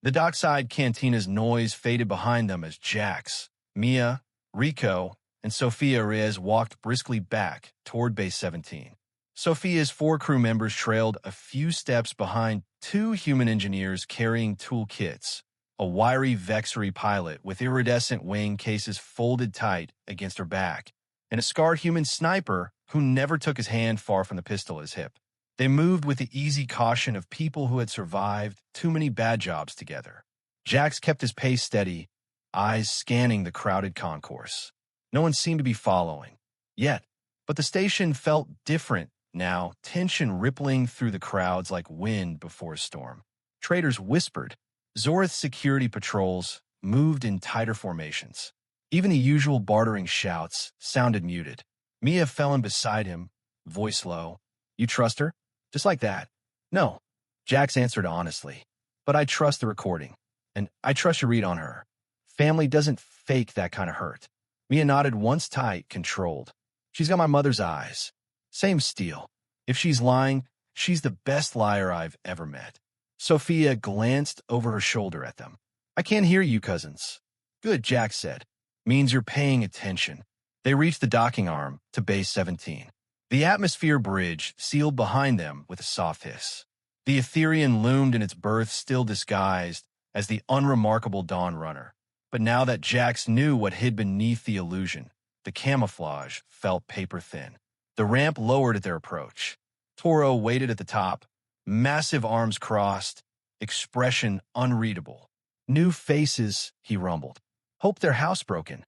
The dockside cantina's noise faded behind them as Jax, Mia, Rico, and Sofia Reyes walked briskly back toward Base 17. Sofia's 4 crew members trailed a few steps behind 2 human engineers carrying toolkits, a wiry Vexery pilot with iridescent wing cases folded tight against her back, and a scarred human sniper who never took his hand far from the pistol at his hip. They moved with the easy caution of people who had survived too many bad jobs together. Jax kept his pace steady, eyes scanning the crowded concourse. No one seemed to be following, yet, but the station felt different now, tension rippling through the crowds like wind before a storm. Traders whispered. Zorith's security patrols moved in tighter formations. Even the usual bartering shouts sounded muted. Mia fell in beside him, voice low. "You trust her?" Just like that. "No," Jax answered honestly. "But I trust the recording. And I trust your read on her. Family doesn't fake that kind of hurt." Mia nodded once tight, controlled. "She's got my mother's eyes. Same steel. If she's lying, she's the best liar I've ever met." Sofia glanced over her shoulder at them. "I can't hear you, cousins." "Good," Jax said. "Means you're paying attention." They reached the docking arm to Base 17. The atmosphere bridge sealed behind them with a soft hiss. The Aetherion loomed in its berth, still disguised as the unremarkable Dawn Runner. But now that Jax knew what hid beneath the illusion, the camouflage felt paper-thin. The ramp lowered at their approach. Toro waited at the top, massive arms crossed, expression unreadable. "New faces," he rumbled. "Hope they're housebroken."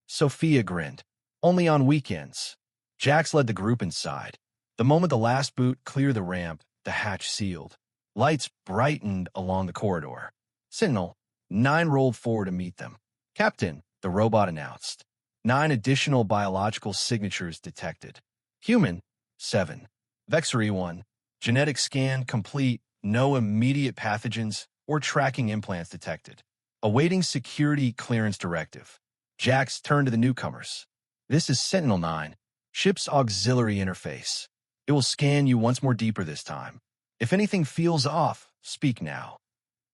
Sofia grinned. "Only on weekends." Jax led the group inside. The moment the last boot cleared the ramp, the hatch sealed. Lights brightened along the corridor. Sentinel, 9 rolled forward to meet them. "Captain," the robot announced. 9 additional biological signatures detected. Human, 7. Vexery 1. Genetic scan complete, no immediate pathogens or tracking implants detected. Awaiting security clearance directive. Jax turned to the newcomers. "This is Sentinel 9, ship's auxiliary interface. It will scan you once more deeper this time. If anything feels off, speak now."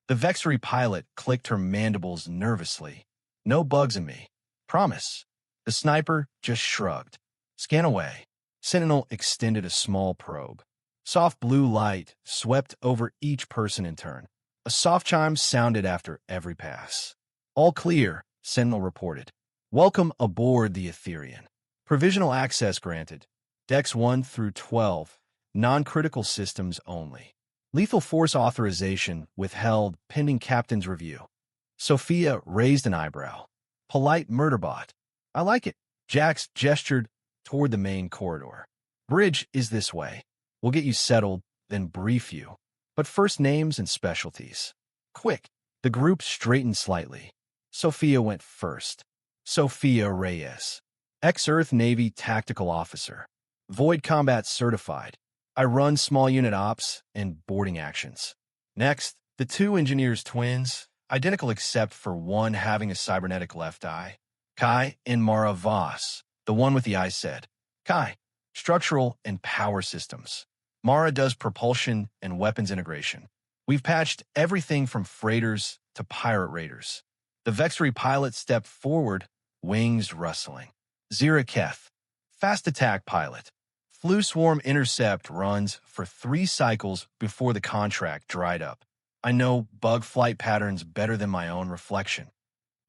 The Vexery pilot clicked her mandibles nervously. "No bugs in me. Promise." The sniper just shrugged. "Scan away." Sentinel extended a small probe. Soft blue light swept over each person in turn. A soft chime sounded after every pass. "All clear," Sentinel reported. "Welcome aboard the Aetherion. Provisional access granted. Decks 1 through 12. Non-critical systems only. Lethal force authorization withheld pending captain's review." Sofia raised an eyebrow. "Polite murderbot. I like it." Jax gestured toward the main corridor. "Bridge is this way. We'll get you settled, then brief you. But first names and specialties. Quick." The group straightened slightly. Sofia went first. Sofia Reyes. Ex-Earth Navy Tactical Officer. Void Combat Certified. I run small unit ops and boarding actions. Next, the 2 engineers twins, identical except for one having a cybernetic left eye. Kai and Mara Voss, the one with the eye said. Kai, structural and power systems. Mara does propulsion and weapons integration. We've patched everything from freighters to pirate raiders. The Vexery pilot stepped forward, wings rustling. Zira Keth, fast attack pilot. Flu Swarm Intercept runs for 3 cycles before the contract dried up. I know bug flight patterns better than my own reflection.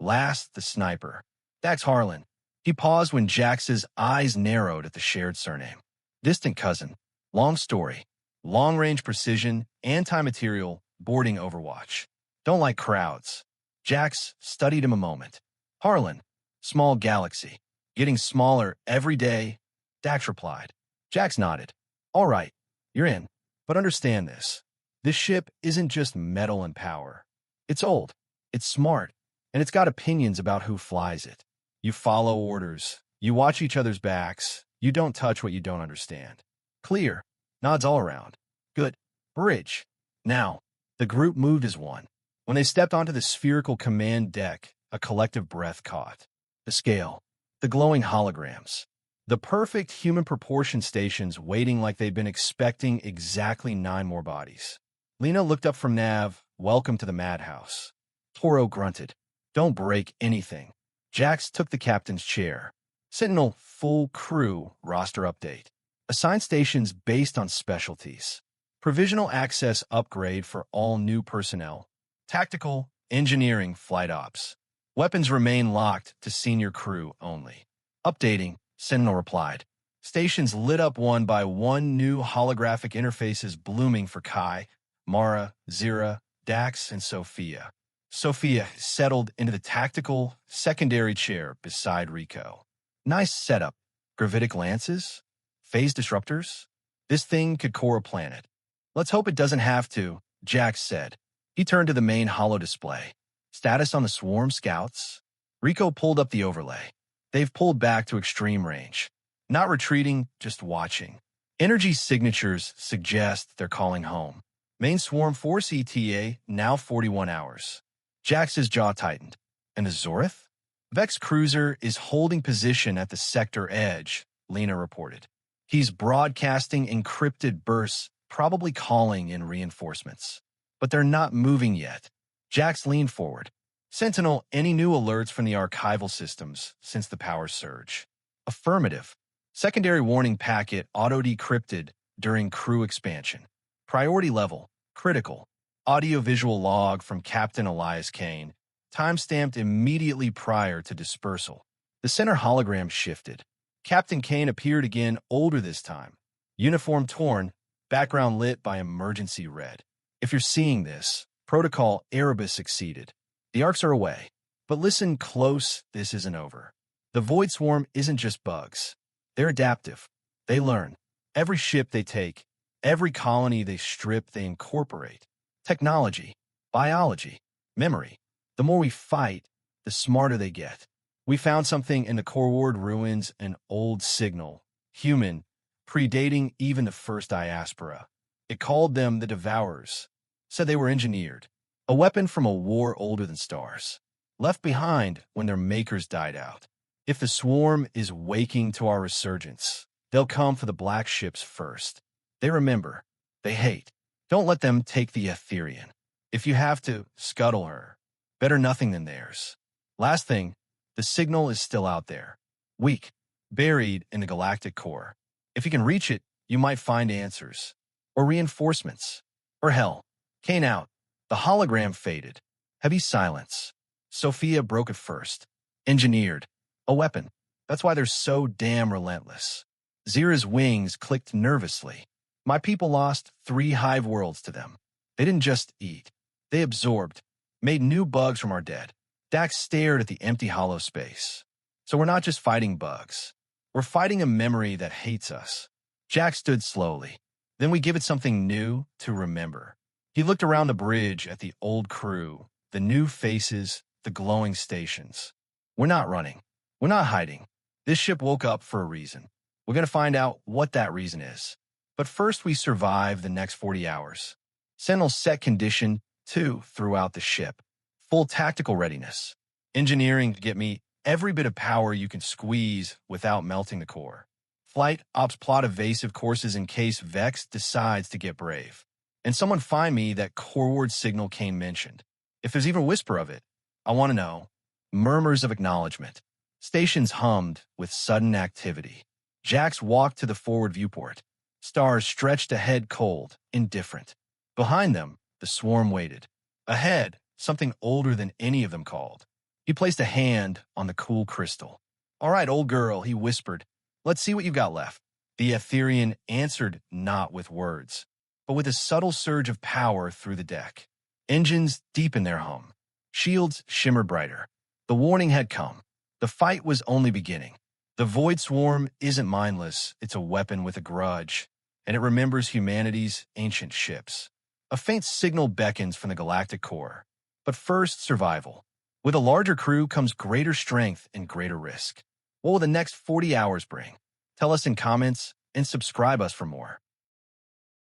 Last, the sniper. Dax Harlan. He paused when Jax's eyes narrowed at the shared surname. Distant cousin. Long story. Long-range precision, anti-material, boarding overwatch. Don't like crowds. Jax studied him a moment. Harlan. Small galaxy. Getting smaller every day. Dax replied. Jax nodded. All right, you're in. But understand this. This ship isn't just metal and power. It's old. It's smart. And it's got opinions about who flies it. You follow orders. You watch each other's backs. You don't touch what you don't understand. Clear. Nods all around. Good. Bridge. Now, the group moved as one. When they stepped onto the spherical command deck, a collective breath caught. The scale. The glowing holograms. The perfect human proportion stations waiting like they'd been expecting exactly 9 more bodies. Lena looked up from Nav, welcome to the madhouse. Toro grunted. Don't break anything. Jax took the captain's chair. Sentinel, full crew, roster update. Assign stations based on specialties. Provisional access upgrade for all new personnel. Tactical, engineering, flight ops. Weapons remain locked to senior crew only. Updating, Sentinel replied. Stations lit up one by one, new holographic interfaces blooming for Kai, Mara, Zira, Dax, and Sofia. Sofia settled into the tactical, secondary chair beside Rico. Nice setup. Gravitic lances? Phase disruptors? This thing could core a planet. Let's hope it doesn't have to, Jax said. He turned to the main holo display. Status on the swarm scouts? Rico pulled up the overlay. They've pulled back to extreme range. Not retreating, just watching. Energy signatures suggest they're calling home. Main swarm force ETA, now 41 hours. Jax's jaw tightened. And the Zorith? Vex cruiser is holding position at the sector edge, Lena reported. He's broadcasting encrypted bursts, probably calling in reinforcements. But they're not moving yet. Jax leaned forward. Sentinel, any new alerts from the archival systems since the power surge? Affirmative. Secondary warning packet auto-decrypted during crew expansion. Priority level, critical. Audio-visual log from Captain Elias Kane, time-stamped immediately prior to dispersal. The center hologram shifted. Captain Kane appeared again, older this time. Uniform torn, background lit by emergency red. If you're seeing this, protocol Erebus succeeded. The arcs are away. But listen close, this isn't over. The Void Swarm isn't just bugs. They're adaptive. They learn. Every ship they take, every colony they strip, they incorporate. Technology, biology, memory. The more we fight, the smarter they get. We found something in the core ward ruins, an old signal. Human, predating even the first diaspora. It called them the Devourers. Said they were engineered. A weapon from a war older than stars. Left behind when their makers died out. If the swarm is waking to our resurgence, they'll come for the black ships first. They remember. They hate. Don't let them take the Aetherion. If you have to, scuttle her. Better nothing than theirs. Last thing, the signal is still out there. Weak. Buried in the galactic core. If you can reach it, you might find answers. Or reinforcements. Or hell. Kane out. The hologram faded. Heavy silence. Sofia broke it first. Engineered. A weapon. That's why they're so damn relentless. Zira's wings clicked nervously. My people lost 3 hive worlds to them. They didn't just eat. They absorbed. Made new bugs from our dead. Dax stared at the empty hollow space. So we're not just fighting bugs. We're fighting a memory that hates us. Jack stood slowly. Then we give it something new to remember. He looked around the bridge at the old crew, the new faces, the glowing stations. We're not running. We're not hiding. This ship woke up for a reason. We're going to find out what that reason is. But first we survive the next 40 hours. Sentinel set condition 2 throughout the ship. Full tactical readiness. Engineering to get me every bit of power you can squeeze without melting the core. Flight ops plot evasive courses in case Vex decides to get brave. And someone find me that core ward signal Kane mentioned. If there's even a whisper of it, I want to know. Murmurs of acknowledgement. Stations hummed with sudden activity. Jax walked to the forward viewport. Stars stretched ahead cold, indifferent. Behind them, the swarm waited. Ahead, something older than any of them called. He placed a hand on the cool crystal. All right, old girl, he whispered. Let's see what you've got left. The Aetherion answered not with words, but with a subtle surge of power through the deck. Engines deepened their hum. Shields shimmered brighter. The warning had come. The fight was only beginning. The Void Swarm isn't mindless, it's a weapon with a grudge, and it remembers humanity's ancient ships. A faint signal beckons from the galactic core. But first, survival. With a larger crew comes greater strength and greater risk. What will the next 40 hours bring? Tell us in comments and subscribe us for more.